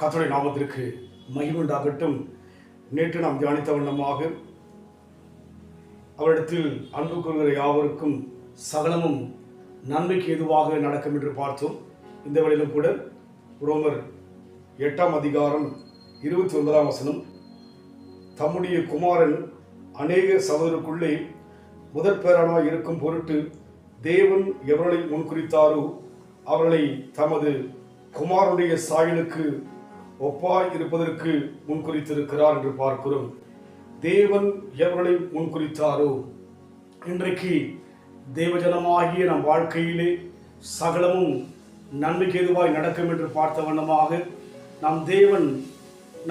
கர்த்தருடைய நாமத்திற்கு மகிமை உண்டாகட்டும். நேற்று நாம் தியானித்த வண்ணமாக அவரிடத்தில் அன்பு கூறுகிற யாவருக்கும் சகலமும் நன்மைக்கு எதுவாக நடக்கும் என்று பார்த்தோம். இந்த வேளையிலும் கூட ரோமர் 8ஆம் அதிகாரம் 29ஆம் வசனம், தம்முடைய குமாரன் அநேக சகோதரருக்குள்ளே முதற் பேரானாய் இருக்கும் பொருட்டு தேவன் எவர்களை முன்குறித்தாரோ அவர்களை தமது குமாரனுடைய சாயலுக்கு ஒப்பாய் இருப்பதற்கு முன்குறித்திருக்கிறார் என்று பார்க்கிறோம். தேவன் எவர்களை முன்குறித்தாரோ, இன்றைக்கு தேவஜனமாகிய நம் வாழ்க்கையிலே சகலமும் நன்மைக்கு எதுவாய் நடக்கும் என்று பார்த்த வண்ணமாக நம் தேவன்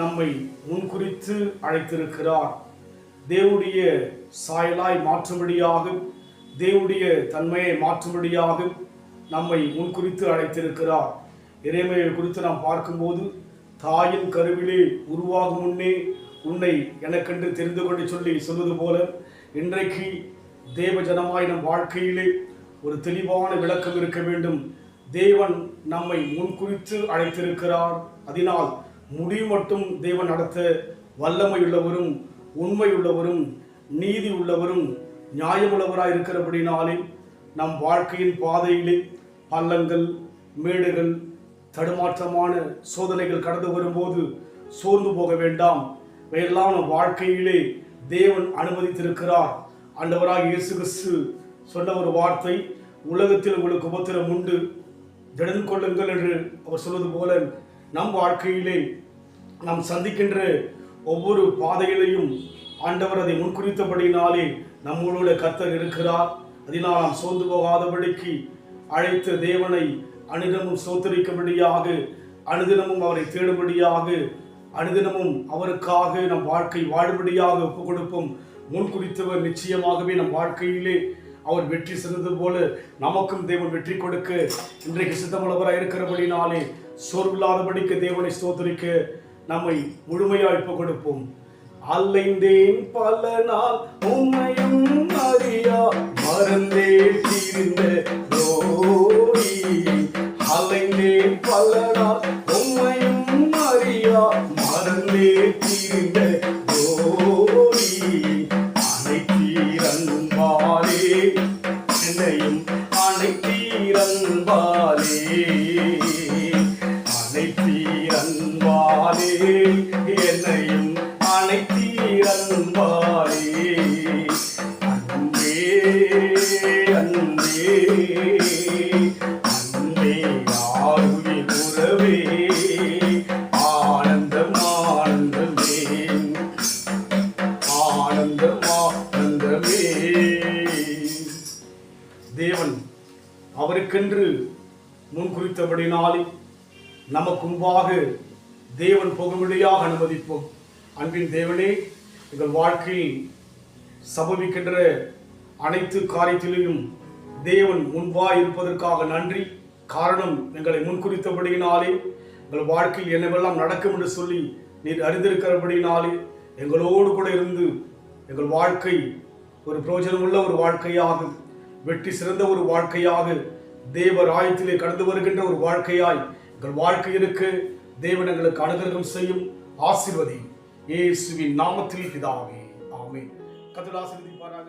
நம்மை முன்குறித்து அழைத்திருக்கிறார். தேவனுடைய சாயலாய் மாற்றும்படியாக, தேவனுடைய தன்மையை மாற்றும்படியாக நம்மை முன்குறித்து அழைத்திருக்கிறார். எரேமியா குறித்து நாம் பார்க்கும்போது, தாயின் கருவிலே உருவாகும் முன்னே உன்னை எனக்கென்று தெரிந்து கொண்டு சொல்லி சொல்வது போல, இன்றைக்கு தேவ ஜனமாய் நம் வாழ்க்கையிலே ஒரு தெளிவான விளக்கம் இருக்க வேண்டும். தேவன் நம்மை முன்குறித்து அழைத்திருக்கிறார். அதனால் முடிவு மட்டும் தேவன் நடத்த வல்லமை உள்ளவரும் உண்மை உள்ளவரும் நீதி உள்ளவரும் நியாயமுள்ளவராய் இருக்கிறபடினாலே நம் வாழ்க்கையின் பாதையிலே பள்ளங்கள், மேடுகள், தடுமாற்றமான சோதனைகள் கடந்து வரும்போது சோர்ந்து போக வேண்டாம். இவையெல்லாம் நம் வாழ்க்கையிலே தேவன் அனுமதித்திருக்கிறார். ஆண்டவராகிய இயேசு கிறிஸ்து சொன்ன ஒரு வார்த்தை, உலகத்தில் உங்களுக்கு உபத்திரம் உண்டு, திடன் கொள்ளுங்கள் என்று அவர் சொல்வது போல நம் வாழ்க்கையிலே நாம் சந்திக்கின்ற ஒவ்வொரு பாதையிலையும் ஆண்டவர் அதை முன்குறித்தபடினாலே நம்மளோட கர்த்தர் இருக்கிறார். அதனால் நாம் சோர்ந்து போகாதபடிக்கு அழைத்த தேவனை அனுதினமும் சோத்தரிக்கும்படியாக, அனுதினமும் அவரை தேடும்படியாக, அனுதினமும் அவருக்காக நம் வாழ்க்கை வாழும்படியாக ஒப்புக் கொடுப்போம். முன்குறித்தவர் நிச்சயமாகவே நம் வாழ்க்கையிலே அவர் வெற்றி சிறந்தது போல நமக்கும் தேவன் வெற்றி கொடுக்க இன்றைக்கு சித்தமுள்ளவராக இருக்கிறபடினாலே சோர்வில்லாதபடிக்கு தேவனை ஸ்தோத்திரிக்க நம்மை முழுமையாக ஒப்புக் கொடுப்போம். அலைந்தேன் பல நாள் உம்மையும் அறியா மறந்தே தீர்ந்த நோடி, அலைந்தேன் பல நாள் உம்மையும் அறியா மறந்தே தீர்ந்த நோடி, அனைத்தீரன்பாலே என்னையும் அனைத்தீரன்பாலே, அனைத்தீரன்பாலே என்னையும் அனைத்தீரன்பாலே, அன்பே அன்பே அன்பே ஆருயிர் உறவே, ஆனந்தம் ஆனந்தமே ஆனந்தம் ஆனந்தமே. தேவன் அவருக்கென்று முன்குறித்தபடினாலே நமக்கு முன்பாக தேவன் போகும்படியாக அனுமதிப்போம். அன்பின் தேவனே, எங்கள் வாழ்க்கையில் சம்பவிக்கின்ற அனைத்து காரியத்திலும் தேவன் முன்பாய் இருப்பதற்காக நன்றி. காரணம், எங்களை முன்குறித்தபடியினாலே எங்கள் வாழ்க்கையில் என்னவெல்லாம் நடக்கும் என்று சொல்லி நீர் அறிந்திருக்கிறபடினாலே எங்களோடு கூட இருந்து எங்கள் வாழ்க்கை ஒரு பிரயோஜனமுள்ள ஒரு வாழ்க்கையாக, வெற்றி சிறந்த ஒரு வாழ்க்கையாக, தேவ ராயத்திலே கடந்து வருகின்ற ஒரு வாழ்க்கையாய் எங்கள் வாழ்க்கை இருக்க தேவன் எங்களுக்கு அனுகிரகம் செய்யும். ஆசீர்வதி இயேசுவின் நாமத்தில் பிதாவே, ஆமென். கர்த்தர் ஆசீர்வதிப்பாராக.